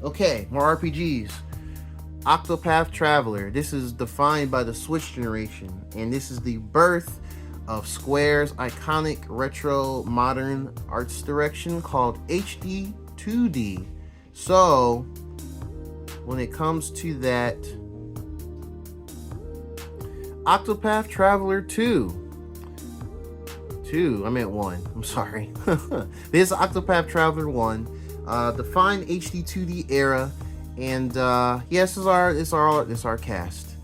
Okay, more RPGs. Octopath Traveler. This is defined by the Switch generation, and this is the birth of Square's iconic retro modern arts direction called HD 2D. So, when it comes to that, Octopath Traveler 2. I meant 1. I'm sorry. This is Octopath Traveler 1. Defined HD 2D era. And yes, this is our cast.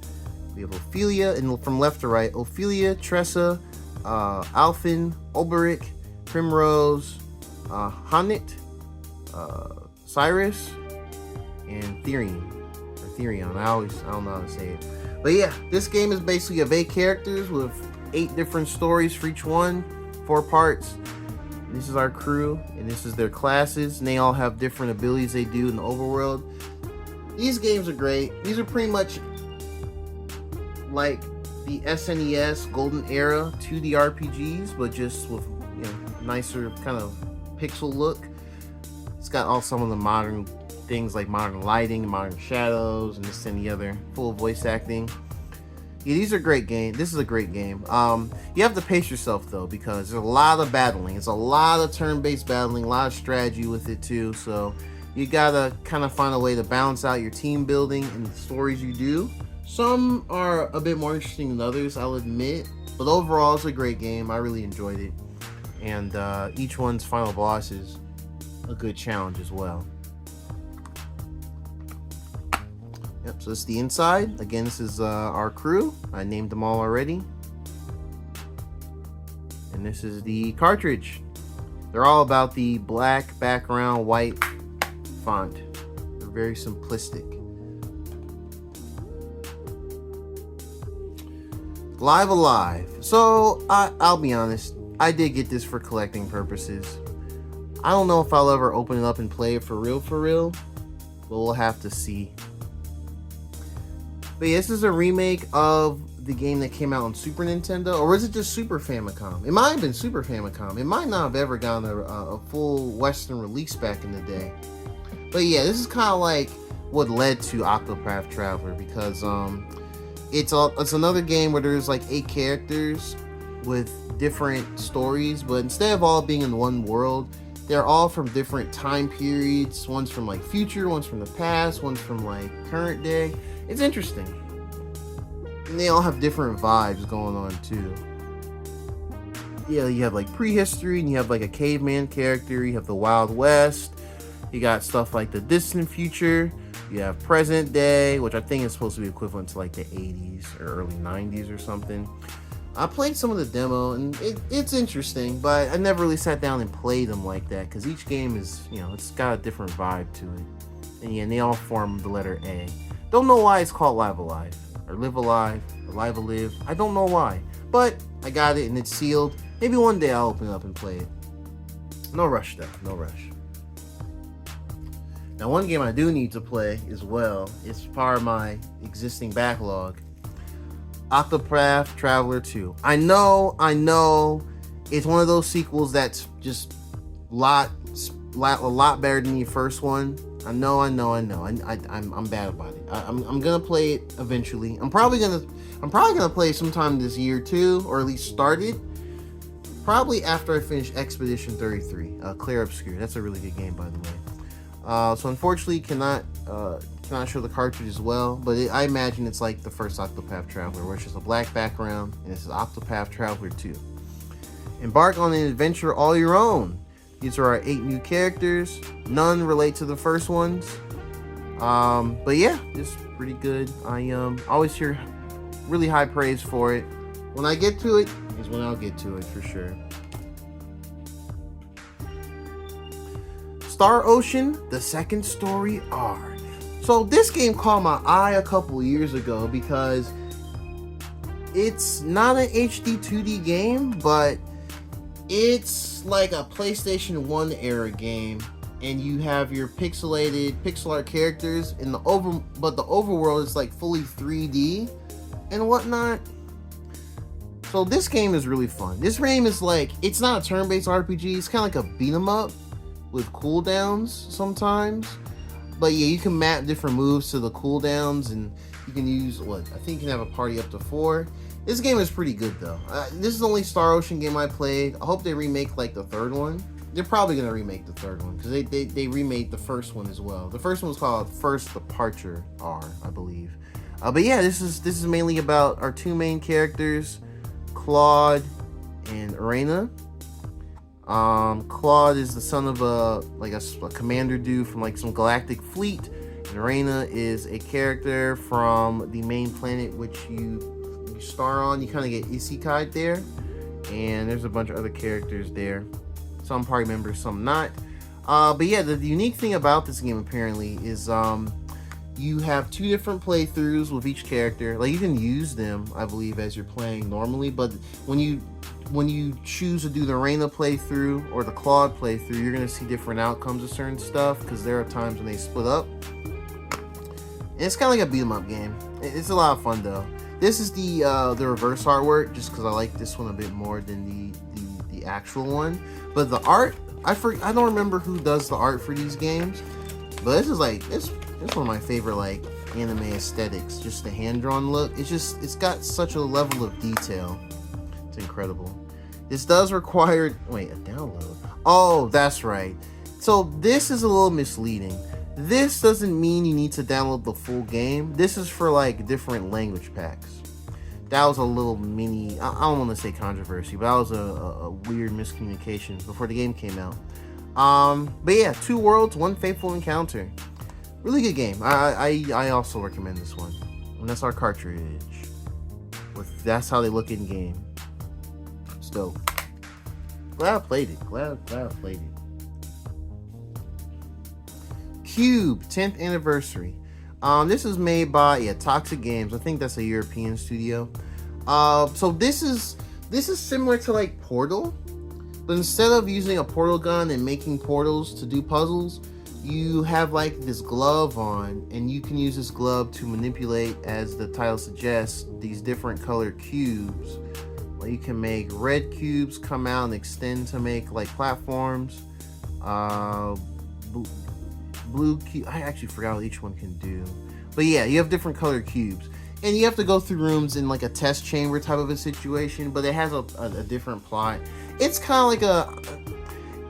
We have Ophelia, and from left to right, Ophelia, Tressa, Alphen, Olberic, Primrose, Honnet, Cyrus, and Therion. I don't know how to say it. But yeah, this game is basically of 8 characters with 8 different stories for each one, 4 parts. This is our crew, and this is their classes, and they all have different abilities they do in the overworld. These games are great. These are pretty much like the SNES Golden Era 2D RPGs, but just with, you know, nicer kind of pixel look. It's got all some of the modern things like modern lighting, modern shadows, and this and the other, full voice acting. Yeah, these are great games. This is a great game. You have to pace yourself though, because there's a lot of battling. It's a lot of turn-based battling, a lot of strategy with it too. So you gotta kind of find a way to balance out your team building and the stories you do. Some are a bit more interesting than others, I'll admit. But overall, it's a great game. I really enjoyed it. And each one's final boss is a good challenge as well. Yep, so this is the inside. Again, this is our crew. I named them all already. And this is the cartridge. They're all about the black background, white font. They're very simplistic. Live Alive. So I'll be honest, I did get this for collecting purposes. I don't know if I'll ever open it up and play it for real, but we'll have to see. But yeah, this is a remake of the game that came out on Super Nintendo, or was it just Super Famicom? It might have been Super Famicom. It might not have ever gotten a full Western release back in the day. But yeah, this is kind of like what led to Octopath Traveler, because it's another game where there's like 8 characters with different stories, but instead of all being in one world, they're all from different time periods. One's from like future, one's from the past, one's from like current day. It's interesting. And they all have different vibes going on too. Yeah, you have like prehistory, and you have like a caveman character, you have the Wild West, you got stuff like the distant future, you have present day, which I think is supposed to be equivalent to like the 80s or early 90s or something. I played some of the demo, and it's interesting, but I never really sat down and played them like that, because each game is, you know, it's got a different vibe to it. And yeah, and they all form the letter A. Don't know why it's called Live Alive, or Live Alive, or Live Alive. I don't know why, but I got it and it's sealed. Maybe one day I'll open it up and play it. No rush though, no rush. Now, one game I do need to play as well, it's part of my existing backlog. Octopath Traveler 2. I know, it's one of those sequels that's just a lot better than the first one. I know. I'm bad about it. I'm gonna play it eventually. I'm probably gonna play it sometime this year too, or at least start it. Probably after I finish Expedition 33, Clair Obscur. That's a really good game, by the way. So unfortunately, cannot show the cartridge as well, but I imagine it's like the first Octopath Traveler, where it's just a black background, and this is Octopath Traveler 2. Embark on an adventure all your own. These are our 8 new characters. None relate to the first ones. But yeah, it's pretty good. I always hear really high praise for it. When I get to it is when I'll get to it for sure. Star Ocean, the Second Story R. So this game caught my eye a couple years ago because it's not an HD 2D game, but it's like a PlayStation 1 era game, and you have your pixel art characters in but the overworld is like fully 3D and whatnot. So this game is really fun. This game is like, it's not a turn-based RPG, it's kind of like a beat 'em up with cooldowns sometimes. But yeah, you can map different moves to the cooldowns, and you can use what I think you can have a party up to 4. This game is pretty good though. This is the only Star Ocean game I played. I hope they remake like the 3rd one. They're probably gonna remake the 3rd one because they remade the 1st one as well. The 1st one was called First Departure R, I believe. But yeah, this is mainly about our 2 main characters, Claude and Arena. Claude is the son of a commander dude from like some galactic fleet, and Arena is a character from the main planet which you star on. You kind of get isekai there, and there's a bunch of other characters there. Some party members, some not. But yeah, the unique thing about this game apparently is you have 2 different playthroughs with each character. Like you can use them, I believe, as you're playing normally, but when you choose to do the Reina playthrough or the Claude playthrough, you're gonna see different outcomes of certain stuff because there are times when they split up. And it's kind of like a beat 'em up game. It's a lot of fun though. This is the reverse artwork, just because I like this one a bit more than the actual one. But the art, I don't remember who does the art for these games, but this is like it's one of my favorite like anime aesthetics. Just the hand drawn look. It's got such a level of detail. It's incredible. This does require a download. Oh, that's right. So this is a little misleading. This doesn't mean you need to download the full game. This is for like different language packs. That was a little mini, I don't want to say controversy, but that was a weird miscommunication before the game came out. But yeah, 2 worlds, 1 fateful encounter. Really good game. I also recommend this one. And that's our cartridge. That's how they look in game. It's dope. Glad I played it. Glad I played it. Cube 10th anniversary. This is made by Toxic Games. I think that's a European studio. So this is similar to like Portal, but instead of using a portal gun and making portals to do puzzles, you have like this glove on, and you can use this glove to manipulate, as the title suggests, these different colored cubes. Like you can make red cubes come out and extend to make like platforms. Blue cube, I actually forgot what each one can do, but yeah, you have different colored cubes, and you have to go through rooms in like a test chamber type of a situation, but it has a different plot. It's kind of like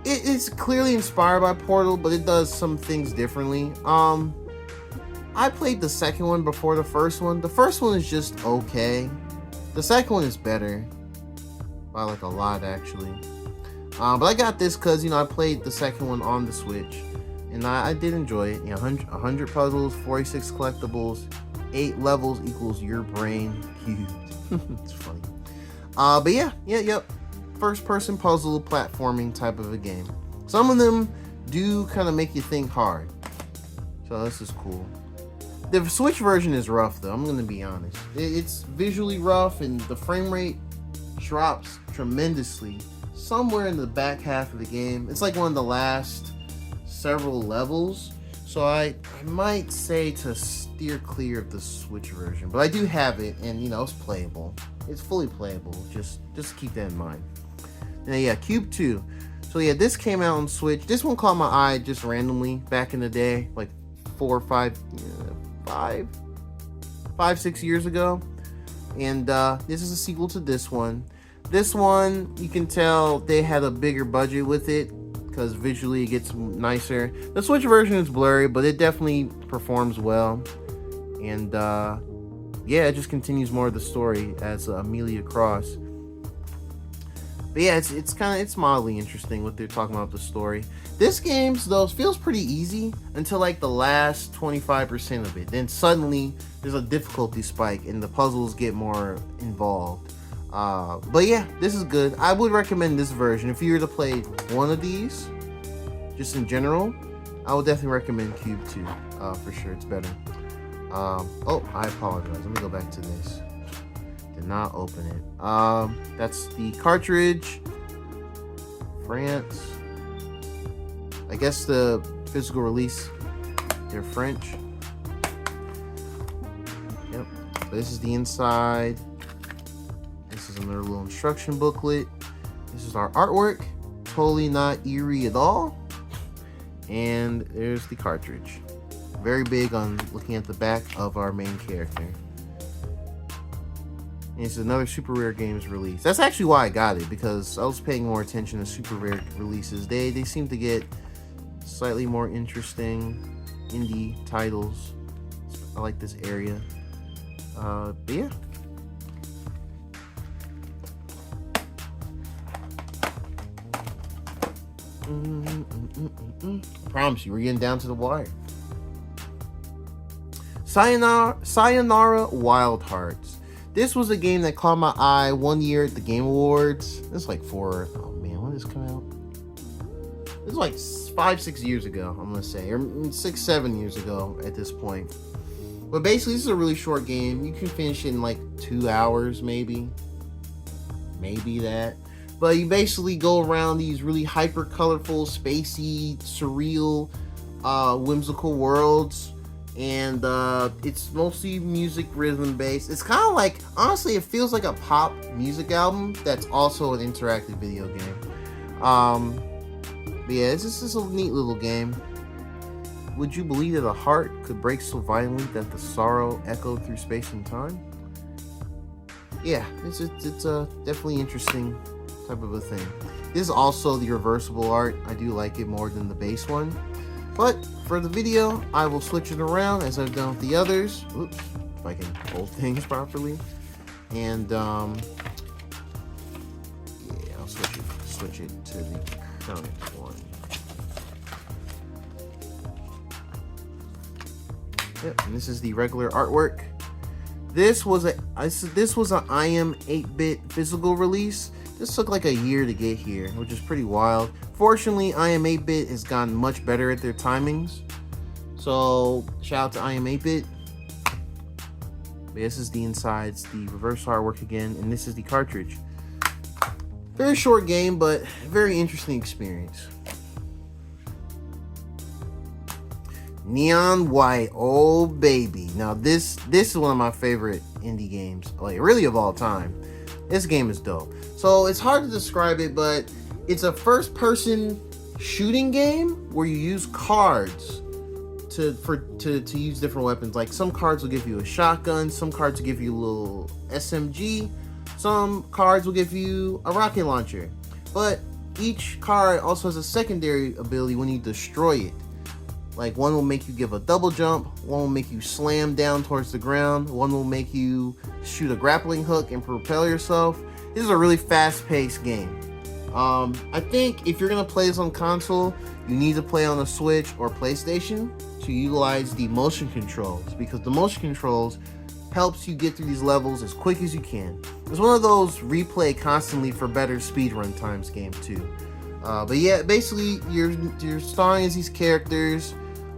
it's clearly inspired by Portal, but it does some things differently. I played the second one before the first one. The first one is just okay. The second one is better by like a lot actually. But I got this because I played the second one on the Switch. And I did enjoy it. 100 puzzles, 46 collectibles, 8 levels equals your brain cubed. It's funny. But yeah. First person puzzle platforming type of a game. Some of them do kind of make you think hard. So this is cool. The Switch version is rough though, I'm going to be honest. It's visually rough, and the frame rate drops tremendously somewhere in the back half of the game. It's like one of the last several levels, so I might say to steer clear of the Switch version, but I do have it, and it's playable. It's fully playable. Just keep that in mind. And yeah, Cube 2. So yeah, this came out on Switch. This one caught my eye just randomly back in the day, like 6 years ago, and this is a sequel to this one. This one, you can tell they had a bigger budget with it, because visually it gets nicer. The Switch version is blurry, but it definitely performs well. And yeah, it just continues more of the story as Amelia Cross. But yeah, it's mildly interesting what they're talking about the story. This game though feels pretty easy until like the last 25% of it. Then suddenly there's a difficulty spike and the puzzles get more involved. But yeah, this is good. I would recommend this version. If you were to play one of these, just in general, I would definitely recommend Cube 2. For sure, it's better. Oh, I apologize. Let me go back to this. Did not open it. That's the cartridge. France. I guess the physical release, they're French. Yep. So this is the inside. This is another little instruction booklet. This is our artwork. Totally not eerie at all. And there's the cartridge. very big on looking at the back of our main character. And it's another super rare games release. That's actually why I got it, because I was paying more attention to super rare releases. They seem to get slightly more interesting indie titles. I like this area. But yeah. I promise you, we're getting down to the wire. Sayonara Wild Hearts. This was a game that caught my eye one year at the Game Awards. It's like oh man, when did this come out? It was like 5-6 years ago, I'm gonna say, or 6-7 years ago at this point. But basically, this is a really short game. You can finish it in like 2 hours, maybe that. But you basically go around these really hyper colorful, spacey, surreal, whimsical worlds. And it's mostly music rhythm based. It's kind of like, honestly, it feels like a pop music album that's also an interactive video game. But yeah, it's just a neat little game. Would you believe that a heart could break so violently that the sorrow echoed through space and time? Yeah, it's a definitely interesting type of a thing. This is also the reversible art. I do like it more than the base one. But for the video, I will switch it around as I've done with the others. Oops, if I can hold things properly. And yeah, I'll switch it to the current one. Yep, and this is the regular artwork. This was an IM 8-bit physical release. This took like a year to get here, which is pretty wild. Fortunately, IM 8-bit has gotten much better at their timings. So shout out to IM 8-bit. This is the insides, the reverse artwork again, and this is the cartridge. Very short game, but very interesting experience. Neon White, oh baby. Now this is one of my favorite indie games, like really of all time. This game is dope. So it's hard to describe it, but it's a first-person shooting game where you use cards to use different weapons. Like some cards will give you a shotgun, some cards will give you a little SMG, some cards will give you a rocket launcher. But each card also has a secondary ability when you destroy it. Like one will make you give a double jump, one will make you slam down towards the ground, one will make you shoot a grappling hook and propel yourself. This is a really fast-paced game. I think if you're gonna play this on console, you need to play on a Switch or PlayStation to utilize the motion controls, because the motion controls helps you get through these levels as quick as you can. It's one of those replay constantly for better speedrun times game too. But yeah, basically you're starring as these characters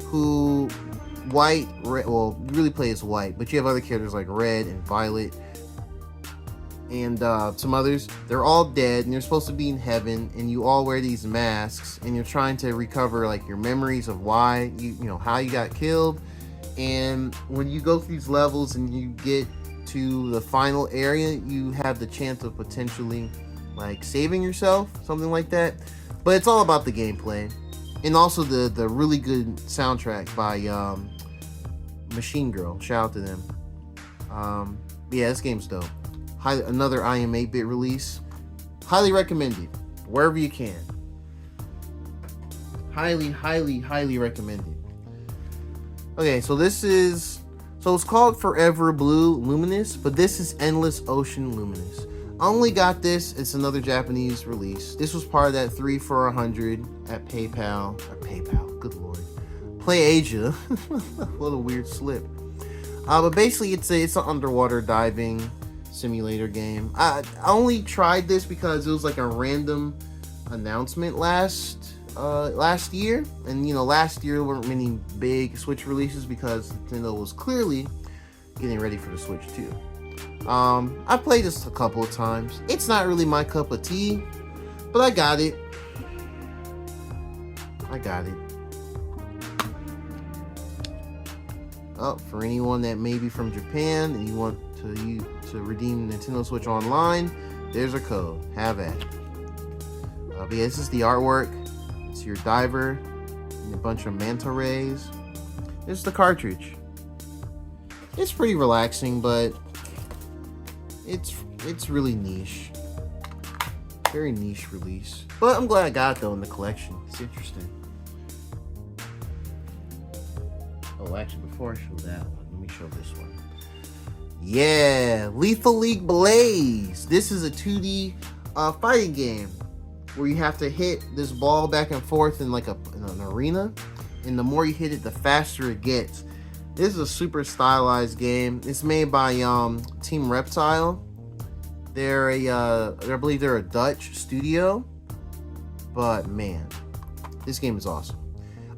who white, red, well, you really play as white, but you have other characters like red and violet and some others. They're all dead and you're supposed to be in heaven, and you all wear these masks and you're trying to recover like your memories of why you know how you got killed. And when you go through these levels and you get to the final area, you have the chance of potentially like saving yourself, something like that. But it's all about the gameplay, and also the really good soundtrack by Machine Girl. Shout out to them. Yeah, this game's dope. Another IM 8-bit release. Highly recommended wherever you can. Highly recommended. Okay, so it's called Forever Blue Luminous, but this is Endless Ocean Luminous. I only got this, it's another Japanese release. This was part of that 3 for 100 at PayPal, good lord. PlayAsia. What a weird slip. But basically it's an underwater diving simulator game. I only tried this because it was like a random announcement last year, and last year there weren't many big Switch releases because Nintendo was clearly getting ready for the Switch too. I played this a couple of times. It's not really my cup of tea, but I got it. Oh, for anyone that may be from Japan and you want to redeem Nintendo Switch Online, there's a code. Have at it. But yeah, this is the artwork. It's your diver and a bunch of manta rays. This is the cartridge. It's pretty relaxing, but it's really niche. Very niche release. But I'm glad I got it though in the collection. It's interesting. Oh, actually, before I show that one, let me show this one. Yeah, Lethal League Blaze. This is a 2D fighting game where you have to hit this ball back and forth in like in an arena, and the more you hit it, the faster it gets. This is a super stylized game. It's made by Team Reptile. They're I believe they're a Dutch studio, but man, this game is awesome.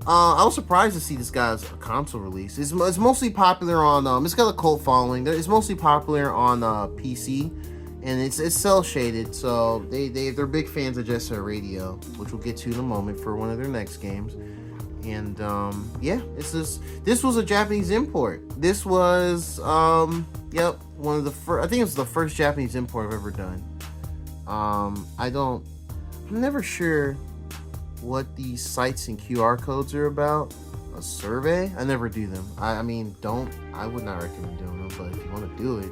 I was surprised to see this guy's console release. It's mostly popular on it's got a cult following. It's mostly popular on PC, and it's cell shaded. So they're big fans of Jet Set Radio, which we'll get to in a moment for one of their next games. And yeah, this was a Japanese import. This was one of the first. I think it's the first Japanese import I've ever done. I'm never sure what these sites and QR codes are about. A survey? I never do them. I mean, I would not recommend doing them, but if you want to do it,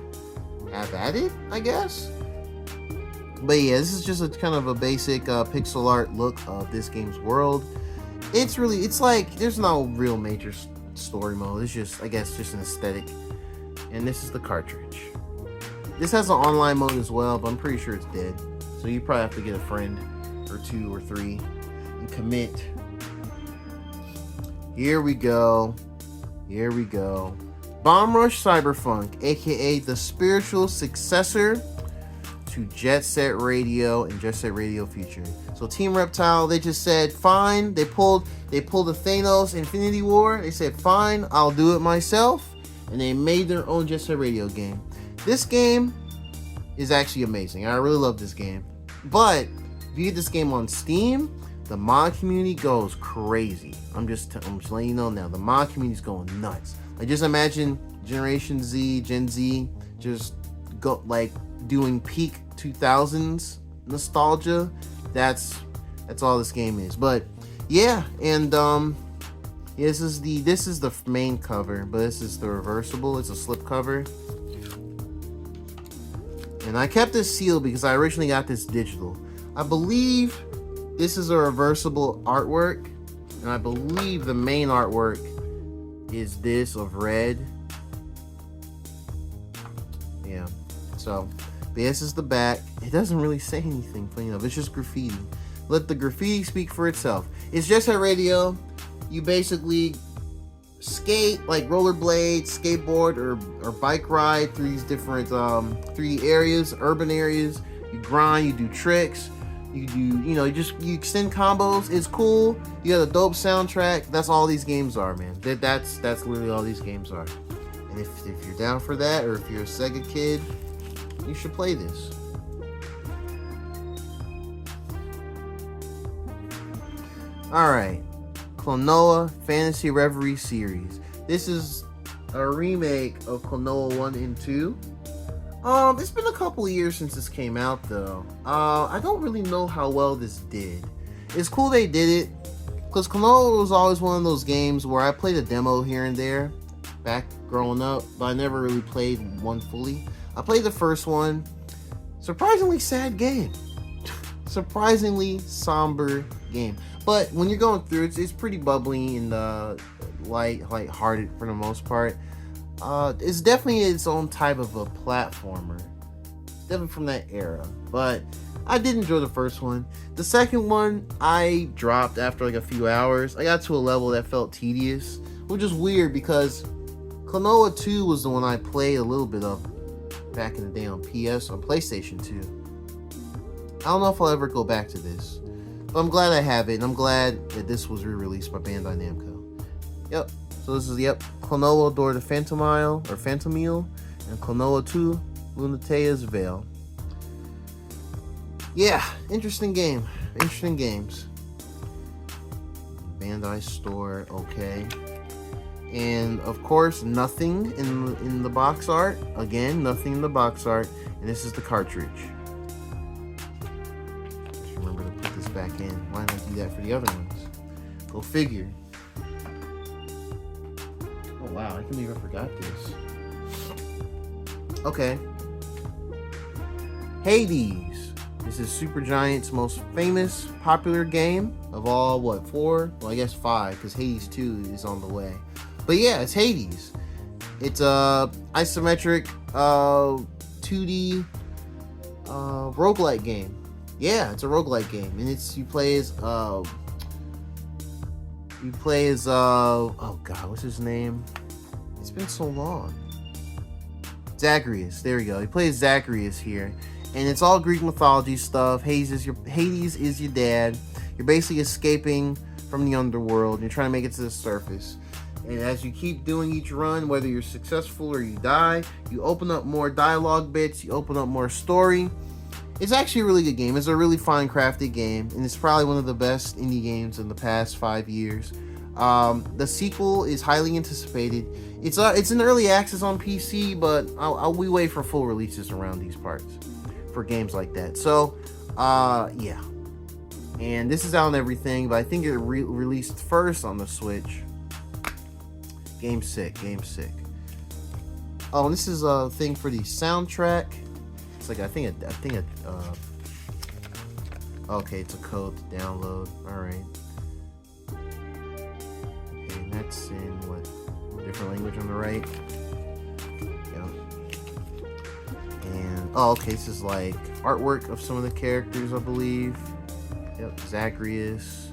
have at it, I guess. But yeah, this is just a kind of a basic pixel art look of this game's world. It's like, there's no real major story mode. It's just, I guess, just an aesthetic. And this is the cartridge. This has an online mode as well, but I'm pretty sure it's dead. So you probably have to get a friend or 2 or 3 and commit. Here we go. Bomb Rush Cyberfunk, aka the spiritual successor to Jet Set Radio and Jet Set Radio Future. So Team Reptile, they just said fine. They pulled the Thanos Infinity War. They said fine, I'll do it myself, and they made their own Jet Set Radio game. This game is actually amazing. I really love this game. But if you get this game on Steam, the mod community goes crazy. I'm just letting you know now. The mod community's going nuts. Like, just imagine Generation Z, Gen Z, just go like doing peak 2000s nostalgia. That's all this game is. But yeah, and this is the main cover, but this is the reversible. It's a slip cover. And I kept this sealed because I originally got this digital. I believe this is a reversible artwork, and I believe the main artwork is this of red. Yeah, so this is the back. It doesn't really say anything, funny enough. It's just graffiti. Let the graffiti speak for itself. It's just a radio. You basically skate, like rollerblade, skateboard, or bike ride through these different 3D areas, urban areas. You grind, you do tricks. You extend combos. It's cool. You got a dope soundtrack. That's all these games are, man. That's literally all these games are. And if you're down for that, or if you're a Sega kid, you should play this. Alright, Clono Fantasy Reverie series. This is a remake of Clono 1 and 2. It's been a couple of years since this came out, though. I don't really know how well this did. It's cool they did it, because Clono was always one of those games where I played a demo here and there back growing up, but I never really played one fully. I played the first one. Surprisingly sad game. Surprisingly somber game. But when you're going through it, it's pretty bubbly and light-hearted for the most part. It's definitely its own type of a platformer. Definitely from that era. But I did enjoy the first one. The second one, I dropped after like a few hours. I got to a level that felt tedious, which is weird because Clonoa 2 was the one I played a little bit of back in the day on PS or PlayStation 2. I don't know if I'll ever go back to this. But I'm glad I have it, and I'm glad that this was re-released by Bandai Namco. Yep. So this is, Clonoa Door to Phantomile, and Clonoa 2, Lunatea's Veil. Yeah, interesting game. Interesting games. Bandai store, okay. And, of course, nothing in the box art. Again, nothing in the box art. And this is the cartridge. Just remember to put this back in. Why not do that for the other ones? Go figure. wow, I can't believe I forgot this. Okay. Hades. This is Supergiant's most famous, popular game of all, what, 4? Well, I guess 5, because Hades 2 is on the way. But yeah, it's Hades. It's a isometric 2D roguelike game. Yeah, it's a roguelike game, and you play as oh god, what's his name? It's been so long. Zacharias, there we go. He plays Zacharias here, and it's all Greek mythology stuff. Hades is your dad. You're basically escaping from the underworld. You're trying to make it to the surface. And as you keep doing each run, whether you're successful or you die, you open up more dialogue bits, you open up more story. It's actually a really good game. It's a really fine crafted game, and it's probably one of the best indie games in the past 5 years. The sequel is highly anticipated. It's in early access on PC, but we wait for full releases around these parts for games like that. So, yeah. And this is out on everything, but I think it released first on the Switch. Game sick. Oh, and this is a thing for the soundtrack. It's like okay, it's a code to download. All right. Okay, and that's in what different language on the right. Yeah. And okay, this is like artwork of some of the characters, I believe. Yep, Zacharias,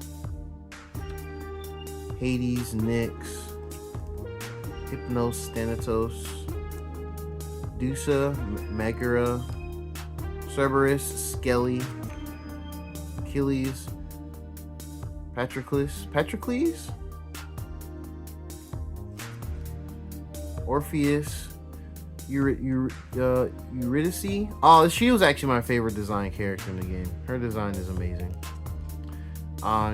Hades, Nyx, Hypnos, Thanatos, Dusa, Megara, Cerberus, Skelly, Achilles, Patroclus, Orpheus, Eurydice. Oh, she was actually my favorite design character in the game. Her design is amazing.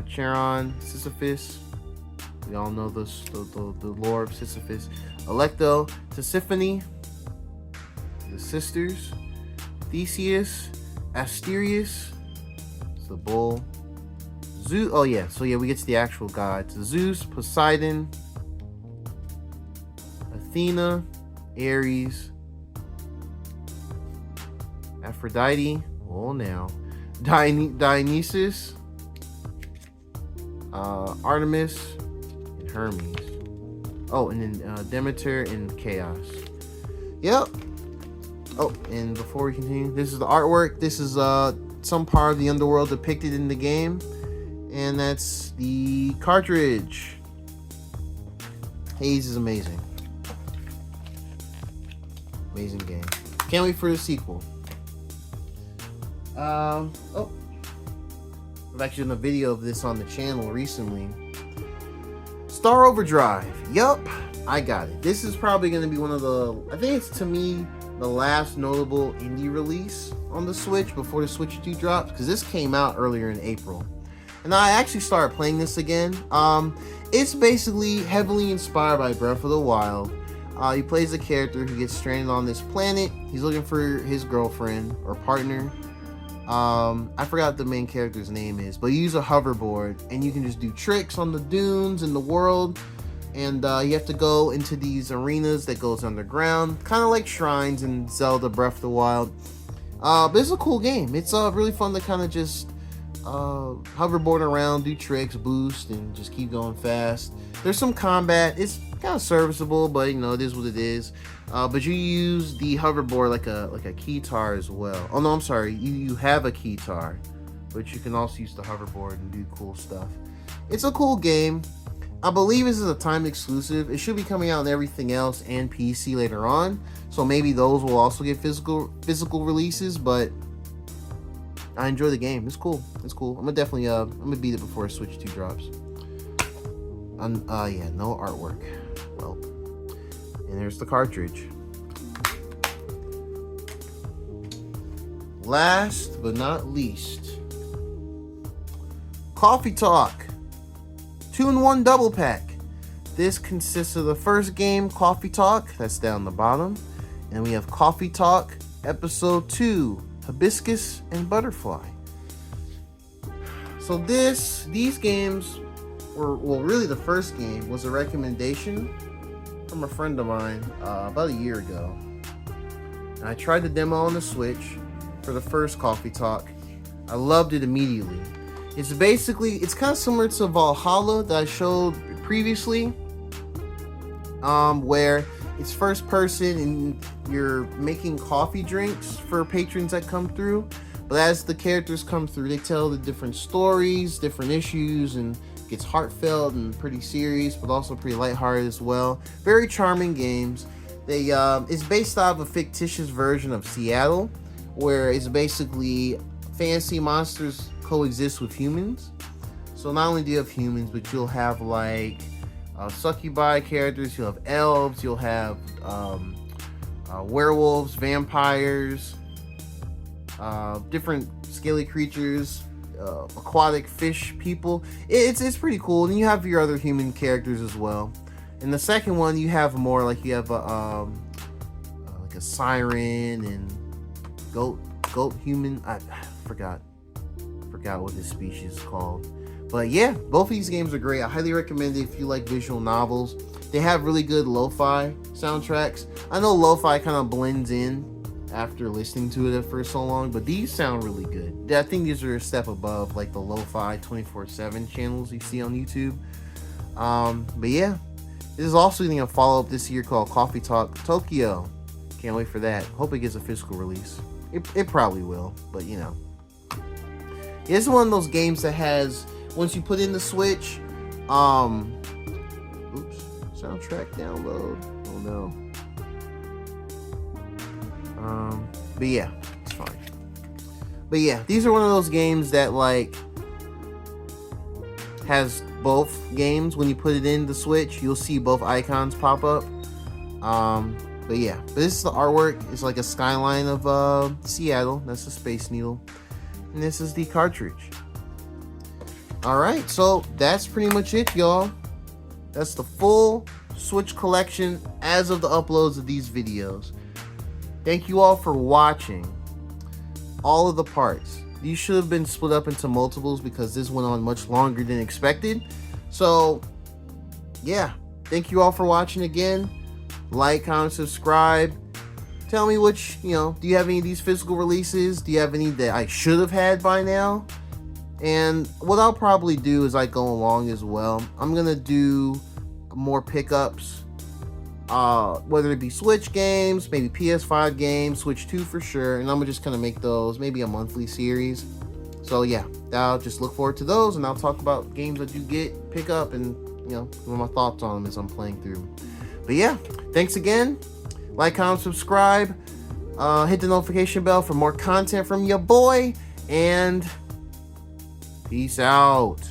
Charon, Sisyphus. We all know the lore of Sisyphus. Alecto, Tisiphone, the sisters, Theseus, Asterius, it's the bull. Zeus. Oh yeah, so yeah, we get to the actual gods: Zeus, Poseidon, Athena, Ares, Aphrodite. Oh now, Dionysus, Artemis, and Hermes. Oh, and then Demeter and Chaos. Yep. Oh, and before we continue, this is the artwork. This is some part of the underworld depicted in the game, and that's the cartridge. Hades is amazing. Amazing game. Can't wait for the sequel. Oh, I've actually done a video of this on the channel recently. Star Overdrive. Yup, I got it. This is probably going to be one of the, I think it's, to me, the last notable indie release on the Switch before the Switch 2 drops, because this came out earlier in April. And I actually started playing this again. It's basically heavily inspired by Breath of the Wild. He plays a character who gets stranded on this planet. He's looking for his girlfriend or partner. I forgot what the main character's name is, but you use a hoverboard and you can just do tricks on the dunes and the world. And you have to go into these arenas that goes underground, kind of like shrines in Zelda Breath of the Wild. But it's a cool game. It's really fun to kind of just hoverboard around, do tricks, boost, and just keep going fast. There's some combat. It's kind of serviceable, but you know, it is what it is. But you use the hoverboard like a keytar as well. Oh no, I'm sorry. You have a keytar, but you can also use the hoverboard and do cool stuff. It's a cool game. I believe this is a timed exclusive. It should be coming out on everything else and PC later on, so maybe those will also get physical releases. But I enjoy the game. It's cool. It's cool. I'm gonna beat it before Switch 2 drops. Yeah, no artwork. Well, and there's the cartridge. Last but not least, Coffee Talk 2-in-1 double pack. This consists of the first game, Coffee Talk, that's down the bottom, and we have Coffee Talk Episode 2, Hibiscus and Butterfly. So these games were, well, really the first game was a recommendation from a friend of mine about a year ago. And I tried the demo on the Switch for the first Coffee Talk. I loved it immediately. It's kind of similar to Valhalla that I showed previously, where it's first person and you're making coffee drinks for patrons that come through. But as the characters come through, they tell the different stories, different issues, and it gets heartfelt and pretty serious, but also pretty lighthearted as well. Very charming games. It's based off a fictitious version of Seattle, where it's basically fantasy monsters coexist with humans. So not only do you have humans, but you'll have like succubi characters, you'll have elves, you'll have werewolves, vampires, different scaly creatures, aquatic fish people. It's pretty cool. And you have your other human characters as well. In the second one, you have more like you have like a siren and goat human. I forgot what this species is called. But yeah, both of these games are great. I highly recommend it if you like visual novels. They have really good lo-fi soundtracks. I know lo-fi kind of blends in after listening to it for so long, but these sound really good. I think these are a step above like the lo-fi 24/7 channels you see on YouTube. But yeah, this is also getting a follow-up this year called Coffee Talk Tokyo. Can't wait for that. Hope it gets a physical release. It probably will, but you know. It's one of those games that has, once you put in the Switch, soundtrack download. Oh no. But yeah, it's fine. But yeah, these are one of those games that like has both games. When you put it in the Switch, you'll see both icons pop up. But yeah, but this is the artwork. It's like a skyline of Seattle. That's the Space Needle. And this is the cartridge. Alright, so that's pretty much it, y'all. That's the full Switch collection as of the uploads of these videos. Thank you all for watching all of the parts. These should have been split up into multiples because this went on much longer than expected. So, yeah. Thank you all for watching again. Like, comment, subscribe. Tell me which, do you have any of these physical releases? Do you have any that I should have had by now? And what I'll probably do as I go along as well, I'm going to do more pickups. Whether it be Switch games, maybe PS5 games, Switch 2 for sure. And I'm going to just kind of make those maybe a monthly series. So yeah, I'll just look forward to those. And I'll talk about games that you pick up and, my thoughts on them as I'm playing through. But yeah, thanks again. Like, comment, subscribe. Hit the notification bell for more content from your boy. And peace out.